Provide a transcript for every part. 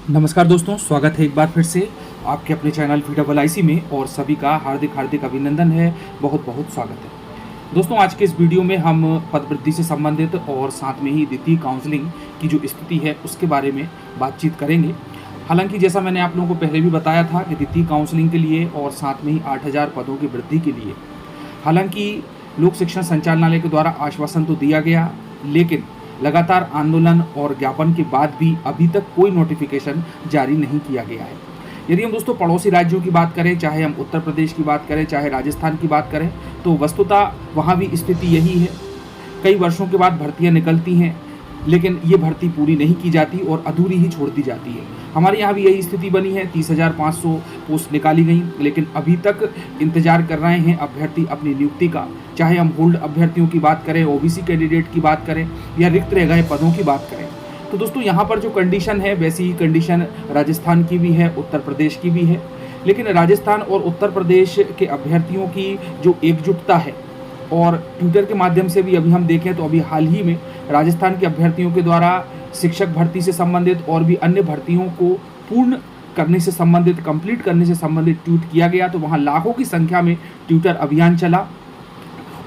नमस्कार दोस्तों, स्वागत है एक बार फिर से आपके अपने चैनल VIIC में और सभी का हार्दिक हार्दिक अभिनंदन है। बहुत बहुत स्वागत है दोस्तों। आज के इस वीडियो में हम पदवृद्धि से संबंधित और साथ में ही द्वितीय काउंसलिंग की जो स्थिति है उसके बारे में बातचीत करेंगे। हालांकि जैसा मैंने आप लोगों को पहले भी बताया था कि द्वितीय काउंसलिंग के लिए और साथ में ही 8000 पदों की वृद्धि के लिए हालांकि लोक शिक्षण संचालनालय के द्वारा आश्वासन तो दिया गया, लेकिन लगातार आंदोलन और ज्ञापन के बाद भी अभी तक कोई नोटिफिकेशन जारी नहीं किया गया है। यदि हम दोस्तों पड़ोसी राज्यों की बात करें, चाहे हम उत्तर प्रदेश की बात करें, चाहे राजस्थान की बात करें, तो वस्तुतः वहाँ भी स्थिति यही है। कई वर्षों के बाद भर्तियाँ निकलती हैं, लेकिन ये भर्ती पूरी नहीं की जाती और अधूरी ही छोड़ दी जाती है। हमारे यहाँ भी यही स्थिति बनी है। 30,500 पोस्ट निकाली गई, लेकिन अभी तक इंतजार कर रहे हैं अभ्यर्थी अपनी नियुक्ति का। चाहे हम होल्ड अभ्यर्थियों की बात करें, ओबीसी कैंडिडेट की बात करें या रिक्त रह गए पदों की बात करें, तो दोस्तों यहाँ पर जो कंडीशन है वैसी ही कंडीशन राजस्थान की भी है, उत्तर प्रदेश की भी है। लेकिन राजस्थान और उत्तर प्रदेश के अभ्यर्थियों की जो एकजुटता है, और ट्विटर के माध्यम से भी अभी हम देखें तो अभी हाल ही में राजस्थान के अभ्यर्थियों के द्वारा शिक्षक भर्ती से संबंधित और भी अन्य भर्तियों को पूर्ण करने से संबंधित, कंप्लीट करने से संबंधित ट्वीट किया गया। तो वहाँ लाखों की संख्या में ट्विटर अभियान चला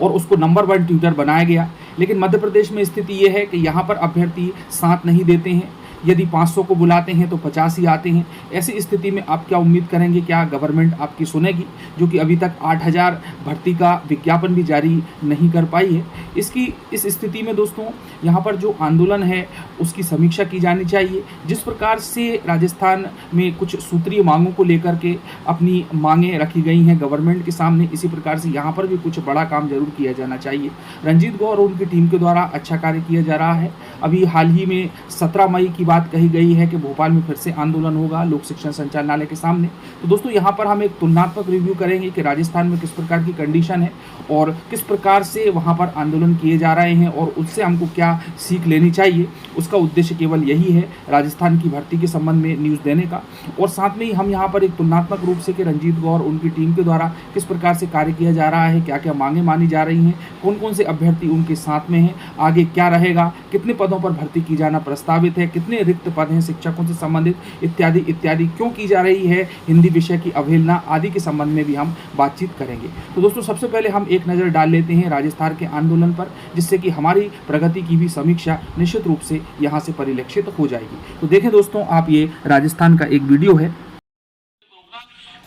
और उसको नंबर 1 ट्विटर बनाया गया। लेकिन मध्य प्रदेश में स्थिति ये है कि यहाँ पर अभ्यर्थी साथ नहीं देते हैं। यदि 500 को बुलाते हैं तो 50 ही आते हैं। ऐसी स्थिति में आप क्या उम्मीद करेंगे, क्या गवर्नमेंट आपकी सुनेगी, जो कि अभी तक 8000 भर्ती का विज्ञापन भी जारी नहीं कर पाई है। इस स्थिति में दोस्तों यहाँ पर जो आंदोलन है उसकी समीक्षा की जानी चाहिए। जिस प्रकार से राजस्थान में कुछ सूत्रीय मांगों को लेकर के अपनी मांगें रखी गई हैं गवर्नमेंट के सामने, इसी प्रकार से यहाँ पर भी कुछ बड़ा काम जरूर किया जाना चाहिए। रंजीत गौर और उनकी टीम के द्वारा अच्छा कार्य किया जा रहा है। अभी हाल ही में 17 मई की बात कही गई है कि भोपाल में फिर से आंदोलन होगा लोक शिक्षण संचालनालय के सामने। तो दोस्तों यहाँ पर हम एक तुलनात्मक रिव्यू करेंगे कि राजस्थान में किस प्रकार की कंडीशन है और किस प्रकार से वहाँ पर आंदोलन किए जा रहे हैं और उससे हमको क्या सीख लेनी चाहिए। उसका उद्देश्य केवल यही है, राजस्थान की भर्ती के संबंध में न्यूज़ देने का। और साथ में ही हम यहाँ पर एक तुलनात्मक रूप से कि रंजीत गौर उनकी टीम के द्वारा किस प्रकार से कार्य किया जा रहा है, क्या क्या मांगे मानी जा रही हैं, कौन कौन से अभ्यर्थी उनके साथ में हैं, आगे क्या रहेगा, कितने पदों पर भर्ती की जाना प्रस्तावित है, कितने रिक्त पद हैं शिक्षकों से संबंधित, इत्यादि इत्यादि, क्यों की जा रही है हिंदी विषय की अवहेलना आदि के संबंध में भी हम बातचीत करेंगे। तो दोस्तों सबसे पहले हम एक नज़र डाल लेते हैं राजस्थान के आंदोलन पर, जिससे कि हमारी प्रगति की भी समीक्षा निश्चित रूप से यहाँ से परिलक्षित हो जाएगी। तो देखें दोस्तों, आप ये राजस्थान का एक वीडियो है।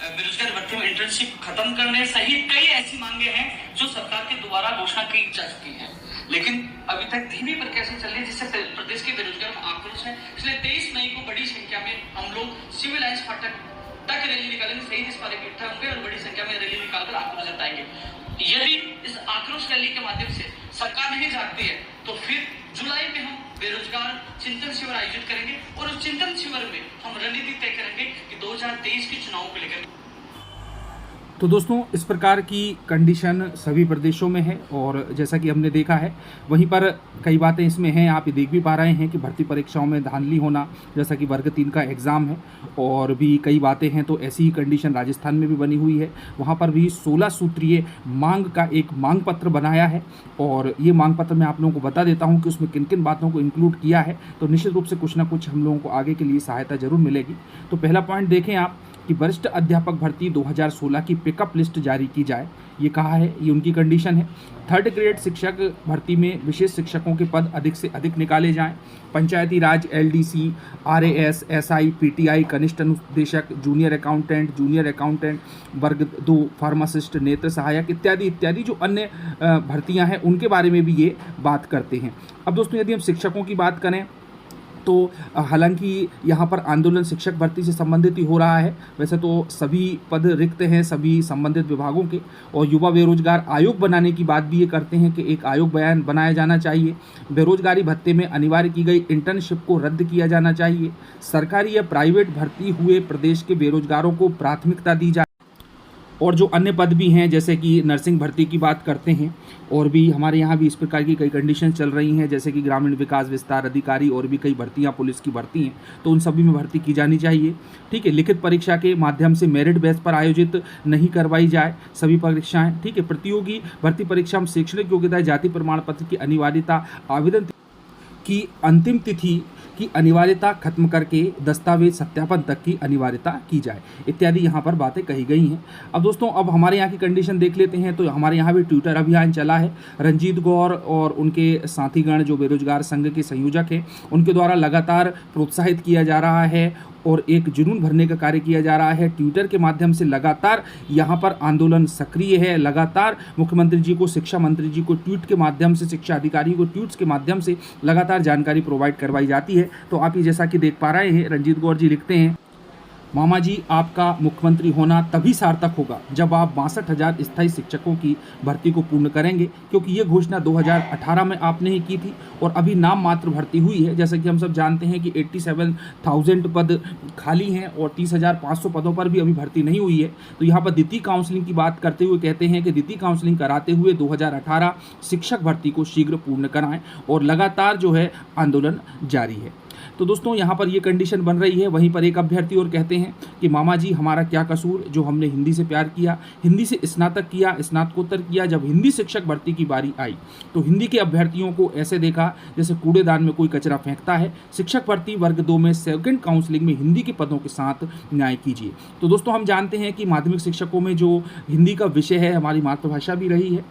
बेरोजगार भर्ती में इंटर्नशिप खत्म करने सहित कई ऐसी मांगे हैं जो सरकार के द्वारा घोषणा की जा चुकी है, लेकिन अभी तक धीमी प्रक्रिया से चल रही है, जिससे प्रदेश के बेरोजगारों में आक्रोश है। इसलिए 23 मई को बड़ी संख्या में हम लोग सिविल लाइन्स फाटक तक रैली निकालेंगे, शहीद इस पर इकट्ठा होंगे और बड़ी संख्या में रैली निकालकर आक्रोश जताएंगे। यदि इस आक्रोश रैली के माध्यम से सरकार नहीं जागती है तो फिर जुलाई में हम बेरोजगार चिंतन शिविर आयोजित करेंगे और उस चिंतन शिविर में हम रणनीति तय करेंगे कि 2023 के चुनाव को लेकर। तो दोस्तों इस प्रकार की कंडीशन सभी प्रदेशों में है और जैसा कि हमने देखा है वहीं पर कई बातें इसमें हैं। आप ये देख भी पा रहे हैं कि भर्ती परीक्षाओं में धांधली होना, जैसा कि वर्ग 3 का एग्ज़ाम है, और भी कई बातें हैं। तो ऐसी ही कंडीशन राजस्थान में भी बनी हुई है। वहाँ पर भी 16 सूत्रीय मांग का एक मांग पत्र बनाया है और ये मांग पत्र मैं आप लोगों को बता देता हूँ कि उसमें किन किन बातों को इंक्लूड किया है। तो निश्चित रूप से कुछ ना कुछ हम लोगों को आगे के लिए सहायता जरूर मिलेगी। तो पहला पॉइंट देखें आप कि वरिष्ठ अध्यापक भर्ती 2016 की पिकअप लिस्ट जारी की जाए, ये कहा है, ये उनकी कंडीशन है। 3rd ग्रेड शिक्षक भर्ती में विशेष शिक्षकों के पद अधिक से अधिक निकाले जाएं। पंचायती राज LDC, RAS, SI, PTI, कनिष्ठ अनुदेशक, जूनियर अकाउंटेंट, वर्ग 2 फार्मासिस्ट, नेत्र सहायक इत्यादि इत्यादि जो अन्य भर्तियां हैं उनके बारे में भी ये बात करते हैं। अब दोस्तों यदि हम शिक्षकों की बात करें तो हालांकि यहाँ पर आंदोलन शिक्षक भर्ती से संबंधित ही हो रहा है। वैसे तो सभी पद रिक्त हैं सभी संबंधित विभागों के, और युवा बेरोजगार आयोग बनाने की बात भी ये करते हैं कि एक आयोग बनाया जाना चाहिए। बेरोजगारी भत्ते में अनिवार्य की गई इंटर्नशिप को रद्द किया जाना चाहिए। सरकारी या प्राइवेट भर्ती हुए प्रदेश के बेरोजगारों को प्राथमिकता दी जाए। और जो अन्य पद भी हैं जैसे कि नर्सिंग भर्ती की बात करते हैं, और भी हमारे यहाँ भी इस प्रकार की कई कंडीशन चल रही हैं, जैसे कि ग्रामीण विकास विस्तार अधिकारी और भी कई भर्तियाँ पुलिस की भर्ती हैं, तो उन सभी में भर्ती की जानी चाहिए। ठीक है, लिखित परीक्षा के माध्यम से मेरिट बेस पर आयोजित नहीं करवाई जाए सभी परीक्षाएं। ठीक है, प्रतियोगी भर्ती परीक्षा में शैक्षणिक योग्यता, जाति प्रमाण पत्र की अनिवार्यता, आवेदन की अंतिम तिथि की अनिवार्यता खत्म करके दस्तावेज सत्यापन तक की अनिवार्यता की जाए, इत्यादि यहाँ पर बातें कही गई हैं। अब दोस्तों अब हमारे यहाँ की कंडीशन देख लेते हैं। तो हमारे यहाँ भी ट्विटर अभियान चला है। रंजीत गौर और उनके साथीगण जो बेरोजगार संघ के संयोजक हैं, उनके द्वारा लगातार प्रोत्साहित किया जा रहा है और एक जुनून भरने का कार्य किया जा रहा है। ट्विटर के माध्यम से लगातार यहाँ पर आंदोलन सक्रिय है। लगातार मुख्यमंत्री जी को, शिक्षा मंत्री जी को ट्वीट के माध्यम से, शिक्षा अधिकारी को ट्वीट्स के माध्यम से लगातार जानकारी प्रोवाइड करवाई जाती है। तो आप ये जैसा कि देख पा रहे हैं, रंजीत गौर जी लिखते हैं, मामा जी आपका मुख्यमंत्री होना तभी सार्थक होगा जब आप 62,000 स्थायी शिक्षकों की भर्ती को पूर्ण करेंगे, क्योंकि ये घोषणा 2018 में आपने ही की थी और अभी नाम मात्र भर्ती हुई है। जैसा कि हम सब जानते हैं कि 87,000 पद खाली हैं और 30,500 पदों पर भी अभी भर्ती नहीं हुई है। तो यहाँ पर द्वितीय काउंसलिंग की बात करते हुए कहते हैं कि द्वितीय काउंसलिंग कराते हुए 2018 शिक्षक भर्ती को शीघ्र पूर्ण कराएं और लगातार जो है आंदोलन जारी है। तो दोस्तों यहाँ पर ये कंडीशन बन रही है। वहीं पर एक अभ्यर्थी और कहते हैं कि मामा जी हमारा क्या कसूर, जो हमने हिंदी से प्यार किया, हिंदी से स्नातक किया, स्नातकोत्तर किया, जब हिंदी शिक्षक भर्ती की बारी आई तो हिंदी के अभ्यर्थियों को ऐसे देखा जैसे कूड़ेदान में कोई कचरा फेंकता है। शिक्षक भर्ती वर्ग 2 में सेकंड काउंसलिंग में हिंदी के पदों के साथ न्याय कीजिए। तो दोस्तों हम जानते हैं कि माध्यमिक शिक्षकों में जो हिंदी का विषय है, हमारी मातृभाषा भी रही है।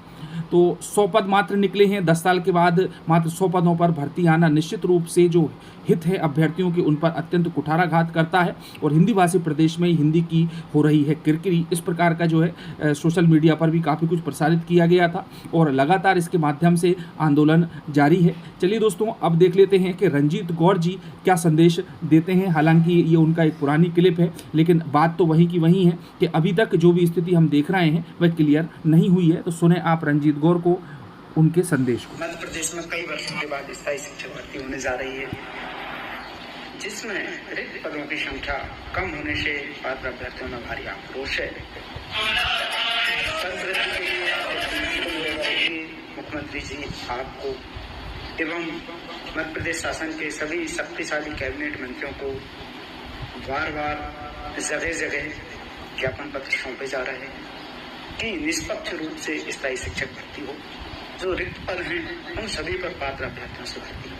तो 100 पद मात्र निकले हैं। 10 साल के बाद मात्र 100 पदों पर भर्ती आना निश्चित रूप से जो हित है अभ्यर्थियों के, उन पर अत्यंत कुठाराघात करता है और हिंदी भाषी प्रदेश में हिंदी की हो रही है किरकिरी, इस प्रकार का जो है सोशल मीडिया पर भी काफ़ी कुछ प्रसारित किया गया था और लगातार इसके माध्यम से आंदोलन जारी है। चलिए दोस्तों अब देख लेते हैं कि रंजीत गौर जी क्या संदेश देते हैं। हालांकि ये उनका एक पुरानी क्लिप है, लेकिन बात तो वही की वही है कि अभी तक जो भी स्थिति हम देख रहे हैं वह क्लियर नहीं हुई है। तो सुने आप रंजीत गौर को, उनके संदेश को। मध्य प्रदेश में कई वर्षों के बाद स्थायी शिक्षक भर्ती होने जा रही है, जिसमें रिक्त पदों की संख्या कम होने से पात्र अभ्यर्थियों में भारी आक्रोश है। मुख्यमंत्री जी आपको एवं मध्य प्रदेश शासन के सभी शक्तिशाली कैबिनेट मंत्रियों को बार बार जगह जगह ज्ञापन पत्र सौंपे जा रहे हैं कि निष्पक्ष रूप से स्थायी शिक्षक भर्ती हो, जो रिक्त पद हैं उन सभी पर पात्र अभ्यर्थियों से भर्ती हो।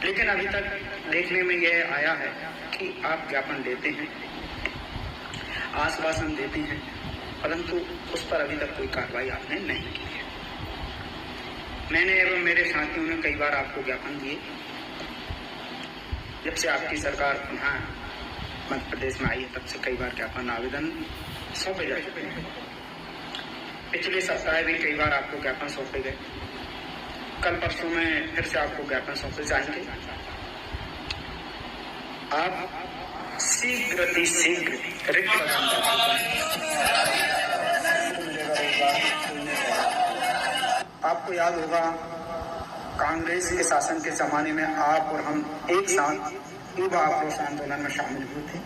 लेकिन अभी तक देखने में यह आया है कि आप ज्ञापन देते हैं, आश्वासन देते हैं, परंतु उस पर अभी तक कोई कार्रवाई आपने नहीं की है। मैंने एवं मेरे साथियों ने कई बार आपको ज्ञापन दिए। जब से आपकी सरकार पुनः मध्य प्रदेश में आई है, तब से कई बार ज्ञापन आवेदन सौंपे जा चुके हैं। पिछले सप्ताह भी कई बार आपको ज्ञापन सौंपे गए। कल परसों में फिर से आपको ज्ञापन सौंपे जाएंगे। आप शीघ्र रिक्त आपको याद होगा कांग्रेस के शासन के जमाने में आप और हम एक साथ युवा आक्रोश आंदोलन में शामिल हुए थे।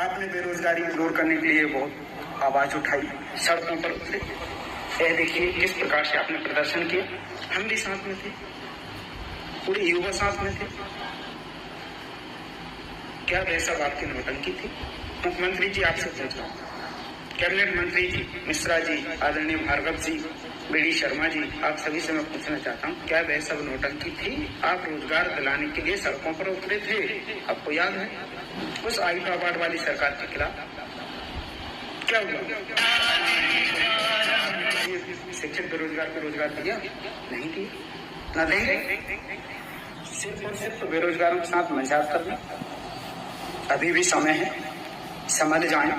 आपने बेरोजगारी को दूर करने के लिए बहुत आवाज उठाई, सड़कों पर उतरे। यह देखिए किस प्रकार से आपने प्रदर्शन किया। हम भी साथ में थे, पूरे युवा साथ में थे। क्या वह सब आपकी नौटंकी थी? मुख्यमंत्री जी आपसे पूछ रहा हूँ, कैबिनेट मंत्री जी मिश्रा जी, आदरणीय भार्गव जी, बीडी शर्मा जी, आप सभी से मैं पूछना चाहता हूँ, क्या वह सब नौटंकी थी? आप रोजगार दिलाने के लिए सड़कों पर उतरे थे, आपको याद है? उस आयुका अवार्ड वाली सरकार के खिलाफ क्या हुआ? शिक्षक बेरोजगार को रोजगार दिया? नहीं दिया, न देंगे। सिर्फ और सिर्फ बेरोजगारों के साथ मजाक करना। अभी भी समय है, समझ जाएं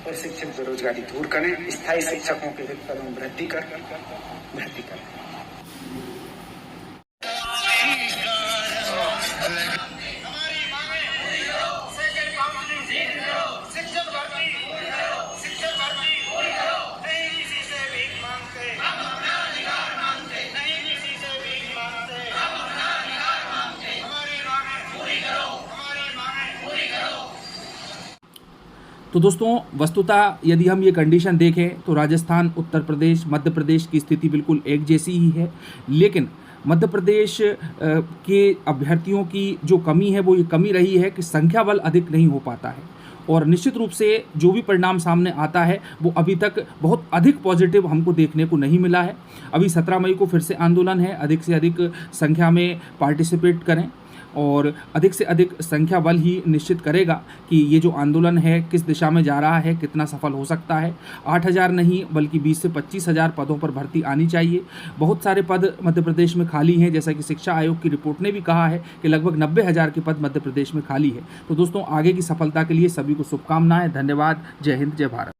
और शिक्षक बेरोजगारी दूर करें। स्थायी शिक्षकों के रिक्त पदों में भर्ती करें। तो दोस्तों वस्तुतः यदि हम ये कंडीशन देखें तो राजस्थान, उत्तर प्रदेश, मध्य प्रदेश की स्थिति बिल्कुल एक जैसी ही है। लेकिन मध्य प्रदेश के अभ्यर्थियों की जो कमी है वो ये कमी रही है कि संख्या बल अधिक नहीं हो पाता है और निश्चित रूप से जो भी परिणाम सामने आता है वो अभी तक बहुत अधिक पॉजिटिव हमको देखने को नहीं मिला है। अभी 17 मई को फिर से आंदोलन है, अधिक से अधिक संख्या में पार्टिसिपेट करें और अधिक से अधिक संख्या बल ही निश्चित करेगा कि ये जो आंदोलन है किस दिशा में जा रहा है, कितना सफल हो सकता है। 8,000 नहीं बल्कि 20 से 25,000 पदों पर भर्ती आनी चाहिए। बहुत सारे पद मध्य प्रदेश में खाली हैं, जैसा कि शिक्षा आयोग की रिपोर्ट ने भी कहा है कि लगभग 90,000 के पद मध्य प्रदेश में खाली है। तो दोस्तों आगे की सफलता के लिए सभी को शुभकामनाएं। धन्यवाद। जय हिंद, जय भारत।